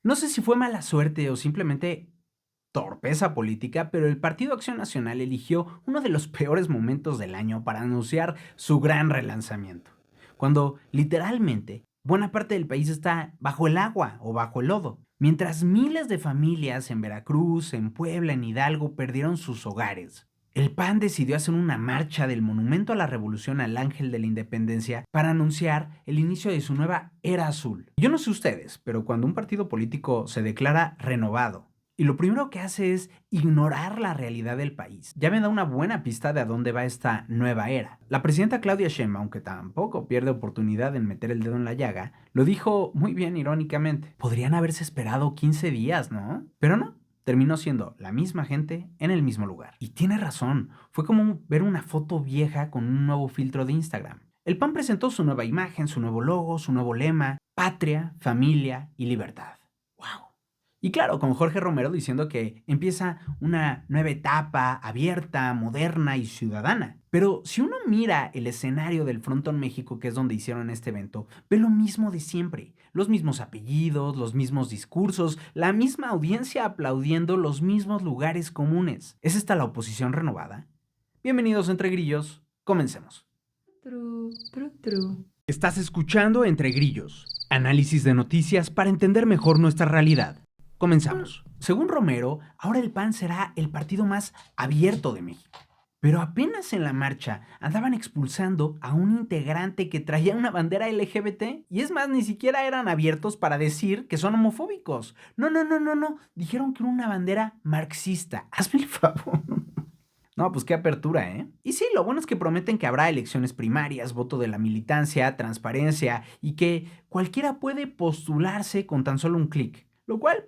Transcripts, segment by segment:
No sé si fue mala suerte o simplemente torpeza política, pero el Partido Acción Nacional eligió uno de los peores momentos del año para anunciar su gran relanzamiento, cuando literalmente buena parte del país está bajo el agua o bajo el lodo, mientras miles de familias en Veracruz, en Puebla, en Hidalgo perdieron sus hogares. El PAN decidió hacer una marcha del Monumento a la Revolución al Ángel de la Independencia para anunciar el inicio de su nueva era azul. Yo no sé ustedes, pero cuando un partido político se declara renovado y lo primero que hace es ignorar la realidad del país, ya me da una buena pista de a dónde va esta nueva era. La presidenta Claudia Sheinbaum, aunque tampoco pierde oportunidad en meter el dedo en la llaga, lo dijo muy bien irónicamente. Podrían haberse esperado 15 días, ¿no? Pero no, terminó siendo la misma gente en el mismo lugar. Y tiene razón, fue como ver una foto vieja con un nuevo filtro de Instagram. El PAN presentó su nueva imagen, su nuevo logo, su nuevo lema: patria, familia y libertad. ¡Wow! Y claro, con Jorge Romero diciendo que empieza una nueva etapa abierta, moderna y ciudadana. Pero si uno mira el escenario del Frontón México, que es donde hicieron este evento, ve lo mismo de siempre. Los mismos apellidos, los mismos discursos, la misma audiencia aplaudiendo los mismos lugares comunes. ¿Es esta la oposición renovada? Bienvenidos Entre Grillos, comencemos. Tru, tru, tru. Estás escuchando Entre Grillos, análisis de noticias para entender mejor nuestra realidad. Comenzamos. Según Romero, ahora el PAN será el partido más abierto de México. Pero apenas en la marcha andaban expulsando a un integrante que traía una bandera LGBT. Y es más, ni siquiera eran abiertos para decir que son homofóbicos. No, no, no, no, no. Dijeron que era una bandera marxista. Hazme el favor. No, pues qué apertura, ¿eh? Y sí, lo bueno es que prometen que habrá elecciones primarias, voto de la militancia, transparencia y que cualquiera puede postularse con tan solo un clic. Lo cual,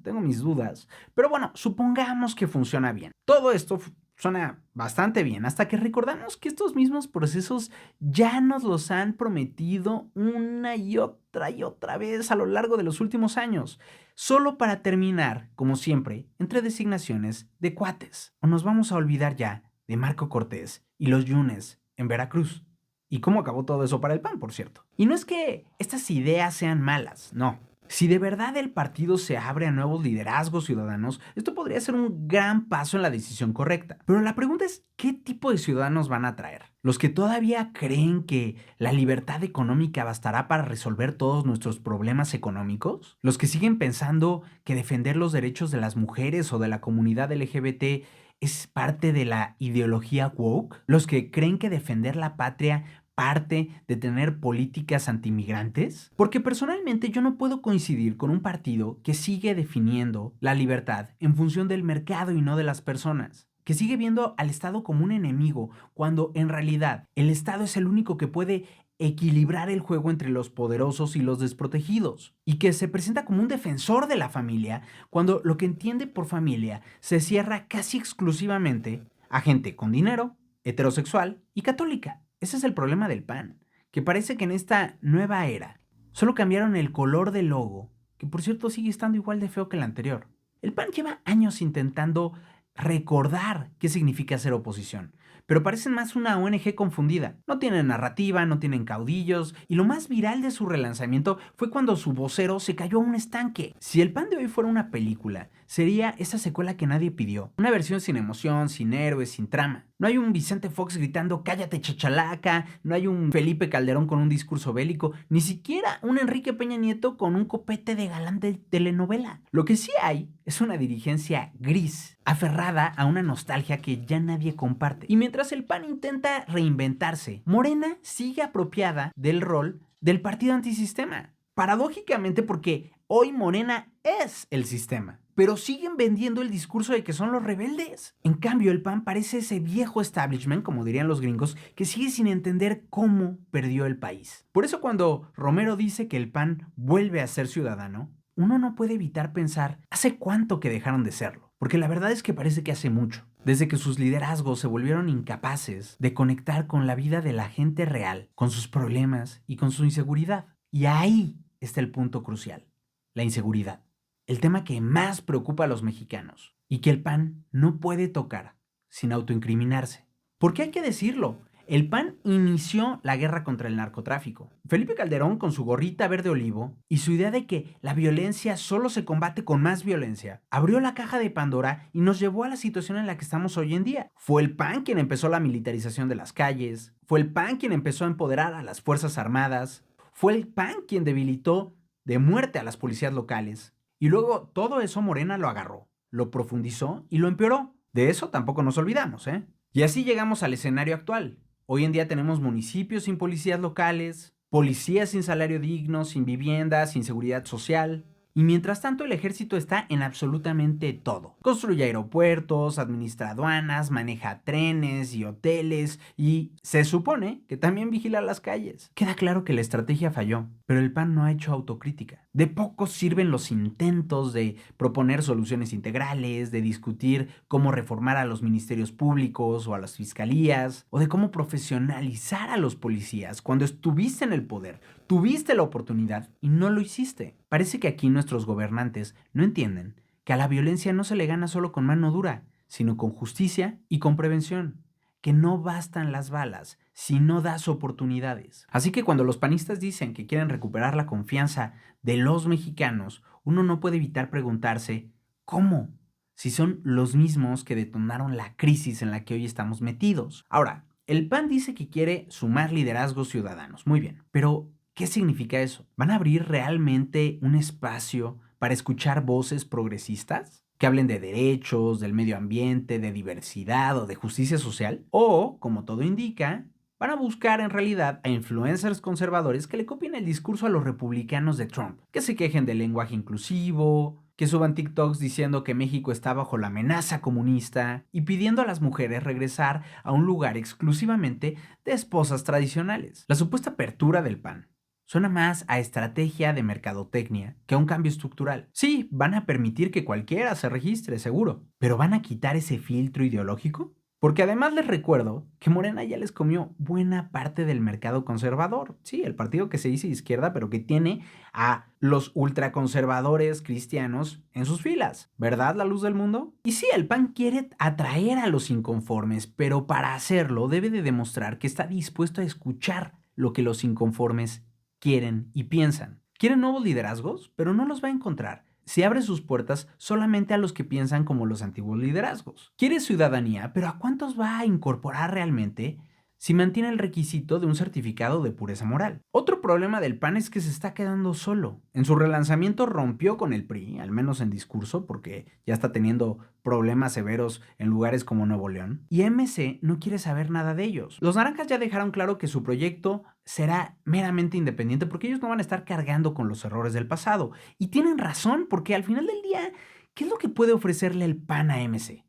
tengo mis dudas. Pero bueno, supongamos que funciona bien. Todo esto suena bastante bien, hasta que recordamos que estos mismos procesos ya nos los han prometido una y otra vez a lo largo de los últimos años, solo para terminar, como siempre, entre designaciones de cuates. O nos vamos a olvidar ya de Marco Cortés y los Yunes en Veracruz. ¿Y cómo acabó todo eso para el PAN, por cierto? Y no es que estas ideas sean malas, no. Si de verdad el partido se abre a nuevos liderazgos ciudadanos, esto podría ser un gran paso en la decisión correcta. Pero la pregunta es, ¿qué tipo de ciudadanos van a traer? ¿Los que todavía creen que la libertad económica bastará para resolver todos nuestros problemas económicos? ¿Los que siguen pensando que defender los derechos de las mujeres o de la comunidad LGBT es parte de la ideología woke? ¿Los que creen que defender la patria parte de tener políticas antimigrantes? Porque personalmente yo no puedo coincidir con un partido que sigue definiendo la libertad en función del mercado y no de las personas, que sigue viendo al Estado como un enemigo, cuando en realidad el Estado es el único que puede equilibrar el juego entre los poderosos y los desprotegidos, y que se presenta como un defensor de la familia, cuando lo que entiende por familia se cierra casi exclusivamente a gente con dinero, heterosexual y católica. Ese es el problema del PAN, que parece que en esta nueva era solo cambiaron el color del logo, que por cierto sigue estando igual de feo que el anterior. El PAN lleva años intentando recordar qué significa ser oposición, pero parecen más una ONG confundida. No tienen narrativa, no tienen caudillos, y lo más viral de su relanzamiento fue cuando su vocero se cayó a un estanque. Si el PAN de hoy fuera una película, sería esa secuela que nadie pidió. Una versión sin emoción, sin héroes, sin trama. No hay un Vicente Fox gritando "cállate chachalaca", no hay un Felipe Calderón con un discurso bélico, ni siquiera un Enrique Peña Nieto con un copete de galán de telenovela. Lo que sí hay es una dirigencia gris, aferrada a una nostalgia que ya nadie comparte. Y mientras el PAN intenta reinventarse, Morena sigue apropiada del rol del partido antisistema. Paradójicamente, porque hoy Morena es el sistema, pero siguen vendiendo el discurso de que son los rebeldes. En cambio, el PAN parece ese viejo establishment, como dirían los gringos, que sigue sin entender cómo perdió el país. Por eso cuando Romero dice que el PAN vuelve a ser ciudadano, uno no puede evitar pensar, ¿hace cuánto que dejaron de serlo? Porque la verdad es que parece que hace mucho. Desde que sus liderazgos se volvieron incapaces de conectar con la vida de la gente real, con sus problemas y con su inseguridad. Y ahí está el punto crucial: la inseguridad. El tema que más preocupa a los mexicanos y que el PAN no puede tocar sin autoincriminarse. Porque hay que decirlo, El PAN inició la guerra contra el narcotráfico. Felipe Calderón, con su gorrita verde olivo y su idea de que la violencia solo se combate con más violencia, abrió la caja de Pandora y nos llevó a la situación en la que estamos hoy en día. Fue el PAN quien empezó la militarización de las calles, fue el PAN quien empezó a empoderar a las Fuerzas Armadas, fue el PAN quien debilitó de muerte a las policías locales. Y luego todo eso Morena lo agarró, lo profundizó y lo empeoró. De eso tampoco nos olvidamos, ¿eh? Y así llegamos al escenario actual. Hoy en día tenemos municipios sin policías locales, policías sin salario digno, sin vivienda, sin seguridad social. Y mientras tanto el ejército está en absolutamente todo. Construye aeropuertos, administra aduanas, maneja trenes y hoteles y se supone que también vigila las calles. Queda claro que la estrategia falló, pero el PAN no ha hecho autocrítica. De poco sirven los intentos de proponer soluciones integrales, de discutir cómo reformar a los ministerios públicos o a las fiscalías, o de cómo profesionalizar a los policías cuando estuviste en el poder. Tuviste la oportunidad y no lo hiciste. Parece que aquí nuestros gobernantes no entienden que a la violencia no se le gana solo con mano dura, sino con justicia y con prevención. Que no bastan las balas si no das oportunidades. Así que cuando los panistas dicen que quieren recuperar la confianza de los mexicanos, uno no puede evitar preguntarse, ¿cómo? Si son los mismos que detonaron la crisis en la que hoy estamos metidos. Ahora, el PAN dice que quiere sumar liderazgos ciudadanos. Muy bien, pero ¿qué significa eso? ¿Van a abrir realmente un espacio para escuchar voces progresistas? Que hablen de derechos, del medio ambiente, de diversidad o de justicia social. O, como todo indica, van a buscar en realidad a influencers conservadores que le copien el discurso a los republicanos de Trump, que se quejen del lenguaje inclusivo, que suban TikToks diciendo que México está bajo la amenaza comunista y pidiendo a las mujeres regresar a un lugar exclusivamente de esposas tradicionales. La supuesta apertura del PAN suena más a estrategia de mercadotecnia que a un cambio estructural. Sí, van a permitir que cualquiera se registre, seguro, pero ¿van a quitar ese filtro ideológico? Porque además les recuerdo que Morena ya les comió buena parte del mercado conservador. Sí, el partido que se dice izquierda, pero que tiene a los ultraconservadores cristianos en sus filas. ¿Verdad, la luz del mundo? Y sí, el PAN quiere atraer a los inconformes, pero para hacerlo debe de demostrar que está dispuesto a escuchar lo que los inconformes quieren y piensan. Quieren nuevos liderazgos, pero no los va a encontrar si abre sus puertas solamente a los que piensan como los antiguos liderazgos. Quiere ciudadanía, pero ¿a cuántos va a incorporar realmente si mantiene el requisito de un certificado de pureza moral? Otro problema del PAN es que se está quedando solo. En su relanzamiento rompió con el PRI, al menos en discurso, porque ya está teniendo problemas severos en lugares como Nuevo León. Y MC no quiere saber nada de ellos. Los naranjas ya dejaron claro que su proyecto será meramente independiente porque ellos no van a estar cargando con los errores del pasado. Y tienen razón, porque al final del día, ¿qué es lo que puede ofrecerle el PAN a MC?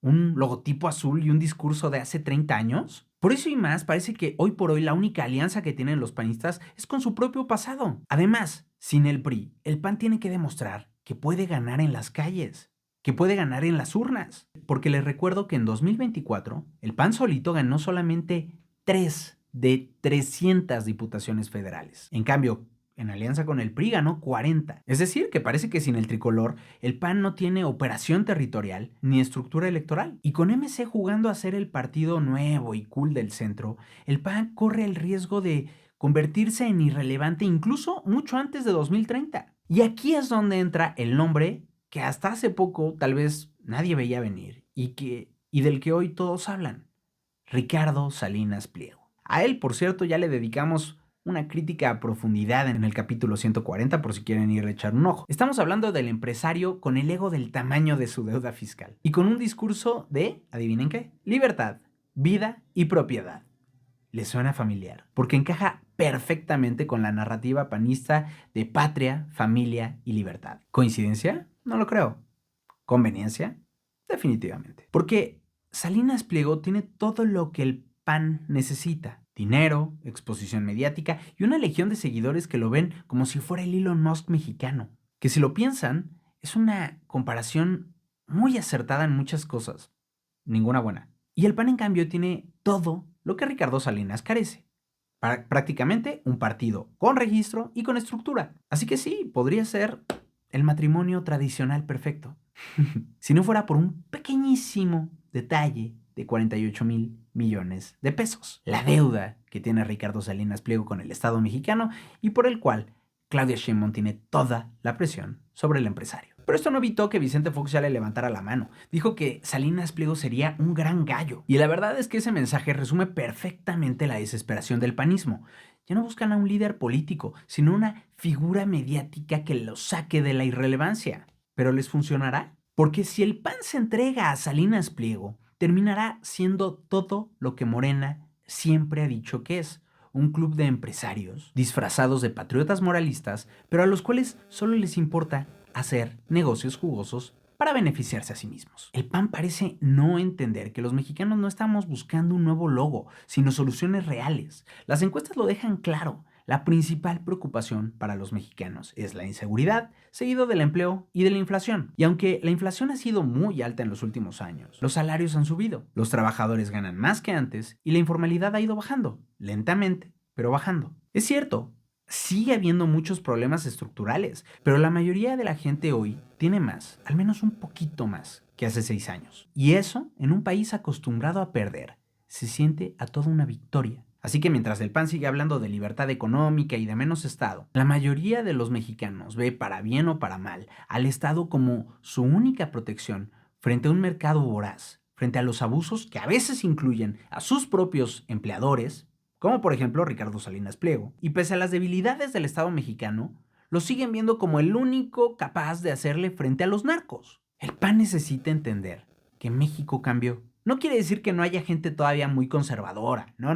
¿Un logotipo azul y un discurso de hace 30 años? Por eso y más, parece que hoy por hoy la única alianza que tienen los panistas es con su propio pasado. Además, sin el PRI, el PAN tiene que demostrar que puede ganar en las calles, que puede ganar en las urnas. Porque les recuerdo que en 2024, el PAN solito ganó solamente 3 de 300 diputaciones federales. En cambio, en alianza con el PRI ganó 40. Es decir, que parece que sin el tricolor, el PAN no tiene operación territorial ni estructura electoral. Y con MC jugando a ser el partido nuevo y cool del centro, el PAN corre el riesgo de convertirse en irrelevante incluso mucho antes de 2030. Y aquí es donde entra el nombre que hasta hace poco tal vez nadie veía venir y del que hoy todos hablan: Ricardo Salinas Pliego. A él, por cierto, ya le dedicamos una crítica a profundidad en el capítulo 140 por si quieren ir a echar un ojo. Estamos hablando del empresario con el ego del tamaño de su deuda fiscal y con un discurso de, adivinen qué, libertad, vida y propiedad. ¿Les suena familiar? Porque encaja perfectamente con la narrativa panista de patria, familia y libertad. ¿Coincidencia? No lo creo. ¿Conveniencia? Definitivamente. Porque Salinas Pliego tiene todo lo que el PAN necesita: dinero, exposición mediática y una legión de seguidores que lo ven como si fuera el Elon Musk mexicano. Que si lo piensan, es una comparación muy acertada en muchas cosas, ninguna buena. Y el PAN, en cambio, tiene todo lo que Ricardo Salinas carece. Prácticamente un partido con registro y con estructura. Así que sí, podría ser el matrimonio tradicional perfecto. Si no fuera por un pequeñísimo detalle de 48,000 millones de pesos. La deuda que tiene Ricardo Salinas Pliego con el Estado mexicano y por el cual Claudia Sheinbaum tiene toda la presión sobre el empresario. Pero esto no evitó que Vicente Fox ya le levantara la mano. Dijo que Salinas Pliego sería un gran gallo. Y la verdad es que ese mensaje resume perfectamente la desesperación del panismo. Ya no buscan a un líder político, sino una figura mediática que los saque de la irrelevancia. ¿Pero les funcionará? Porque si el PAN se entrega a Salinas Pliego, terminará siendo todo lo que Morena siempre ha dicho que es: un club de empresarios disfrazados de patriotas moralistas, pero a los cuales solo les importa hacer negocios jugosos para beneficiarse a sí mismos. El PAN parece no entender que los mexicanos no estamos buscando un nuevo logo, sino soluciones reales. Las encuestas lo dejan claro. La principal preocupación para los mexicanos es la inseguridad, seguido del empleo y de la inflación. Y aunque la inflación ha sido muy alta en los últimos años, los salarios han subido, los trabajadores ganan más que antes y la informalidad ha ido bajando, lentamente, pero bajando. Es cierto, sigue habiendo muchos problemas estructurales, pero la mayoría de la gente hoy tiene más, al menos un poquito más, que hace 6 años. Y eso, en un país acostumbrado a perder, se siente a toda una victoria. Así que mientras el PAN sigue hablando de libertad económica y de menos Estado, la mayoría de los mexicanos ve, para bien o para mal, al Estado como su única protección frente a un mercado voraz, frente a los abusos que a veces incluyen a sus propios empleadores, como por ejemplo Ricardo Salinas Pliego, y pese a las debilidades del Estado mexicano, lo siguen viendo como el único capaz de hacerle frente a los narcos. El PAN necesita entender que México cambió. No quiere decir que no haya gente todavía muy conservadora, no.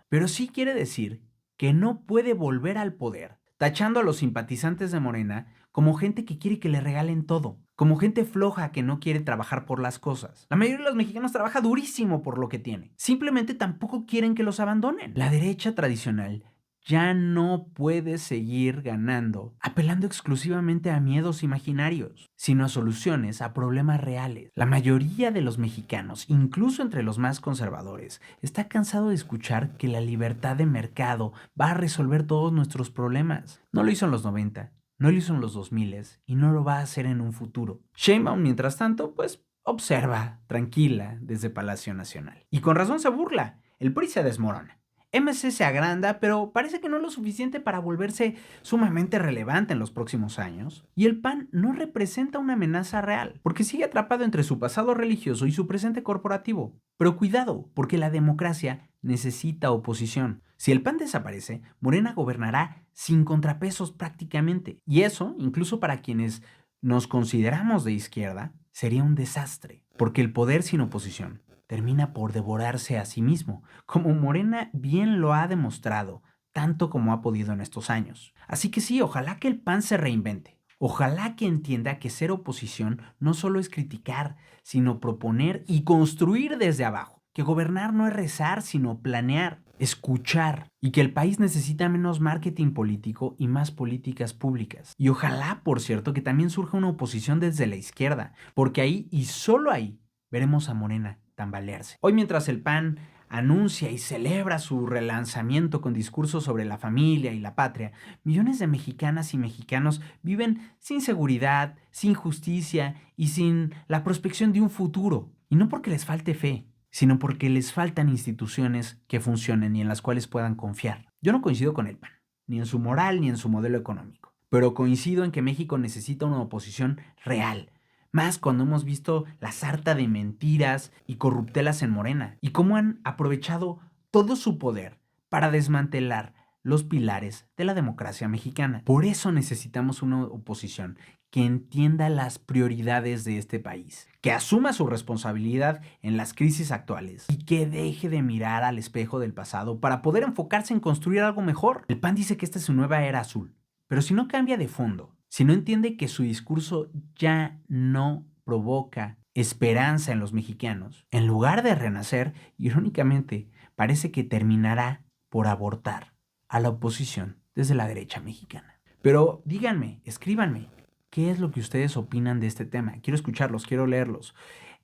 Pero sí quiere decir que no puede volver al poder, tachando a los simpatizantes de Morena como gente que quiere que le regalen todo, como gente floja que no quiere trabajar por las cosas. La mayoría de los mexicanos trabaja durísimo por lo que tiene. Simplemente tampoco quieren que los abandonen. La derecha tradicional ya no puede seguir ganando apelando exclusivamente a miedos imaginarios, sino a soluciones a problemas reales. La mayoría de los mexicanos, incluso entre los más conservadores, está cansado de escuchar que la libertad de mercado va a resolver todos nuestros problemas. No lo hizo en los 90, no lo hizo en los 2000 y no lo va a hacer en un futuro. Sheinbaum, mientras tanto, pues observa, tranquila, desde Palacio Nacional. Y con razón se burla. El PRI se desmorona. MC se agranda, pero parece que no lo suficiente para volverse sumamente relevante en los próximos años. Y el PAN no representa una amenaza real, porque sigue atrapado entre su pasado religioso y su presente corporativo. Pero cuidado, porque la democracia necesita oposición. Si el PAN desaparece, Morena gobernará sin contrapesos prácticamente. Y eso, incluso para quienes nos consideramos de izquierda, sería un desastre, porque el poder sin oposición termina por devorarse a sí mismo, como Morena bien lo ha demostrado, tanto como ha podido en estos años. Así que sí, ojalá que el PAN se reinvente. Ojalá que entienda que ser oposición no solo es criticar, sino proponer y construir desde abajo. Que gobernar no es rezar, sino planear, escuchar. Y que el país necesita menos marketing político y más políticas públicas. Y ojalá, por cierto, que también surja una oposición desde la izquierda, porque ahí y solo ahí veremos a Morena tambalearse. Hoy, mientras el PAN anuncia y celebra su relanzamiento con discursos sobre la familia y la patria, millones de mexicanas y mexicanos viven sin seguridad, sin justicia y sin la prospección de un futuro. Y no porque les falte fe, sino porque les faltan instituciones que funcionen y en las cuales puedan confiar. Yo no coincido con el PAN, ni en su moral ni en su modelo económico, pero coincido en que México necesita una oposición real. Más cuando hemos visto la sarta de mentiras y corruptelas en Morena y cómo han aprovechado todo su poder para desmantelar los pilares de la democracia mexicana. Por eso necesitamos una oposición que entienda las prioridades de este país, que asuma su responsabilidad en las crisis actuales y que deje de mirar al espejo del pasado para poder enfocarse en construir algo mejor. El PAN dice que esta es su nueva era azul, pero si no cambia de fondo, si no entiende que su discurso ya no provoca esperanza en los mexicanos, en lugar de renacer, irónicamente, parece que terminará por abortar a la oposición desde la derecha mexicana. Pero díganme, escríbanme, ¿qué es lo que ustedes opinan de este tema? Quiero escucharlos, quiero leerlos.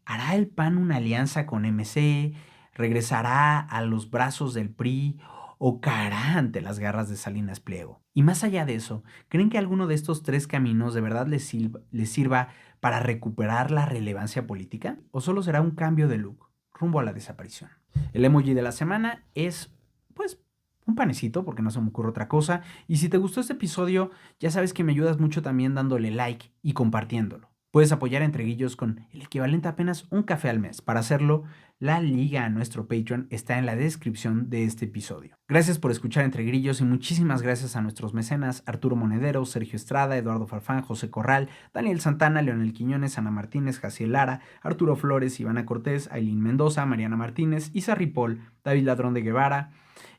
¿Hará el PAN una alianza con MC? ¿Regresará a los brazos del PRI? ¿O caerá ante las garras de Salinas Pliego? Y más allá de eso, ¿creen que alguno de estos tres caminos de verdad les sirva para recuperar la relevancia política? ¿O solo será un cambio de look, rumbo a la desaparición. El emoji de la semana es, pues, un panecito, porque no se me ocurre otra cosa. Y si te gustó este episodio, ya sabes que me ayudas mucho también dándole like y compartiéndolo. Puedes apoyar a Entreguillos con el equivalente a apenas un café al mes. Para hacerlo, la liga a nuestro Patreon está en la descripción de este episodio. Gracias por escuchar Entre Grillos y muchísimas gracias a nuestros mecenas Arturo Monedero, Sergio Estrada, Eduardo Farfán, José Corral, Daniel Santana, Leonel Quiñones, Ana Martínez, Jaciel Lara, Arturo Flores, Ivana Cortés, Ailín Mendoza, Mariana Martínez, Isa Ripoll, David Ladrón de Guevara,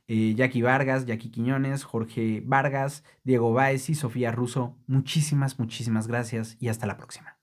Jackie Vargas, Jackie Quiñones, Jorge Vargas, Diego Báez y Sofía Russo. Muchísimas gracias y hasta la próxima.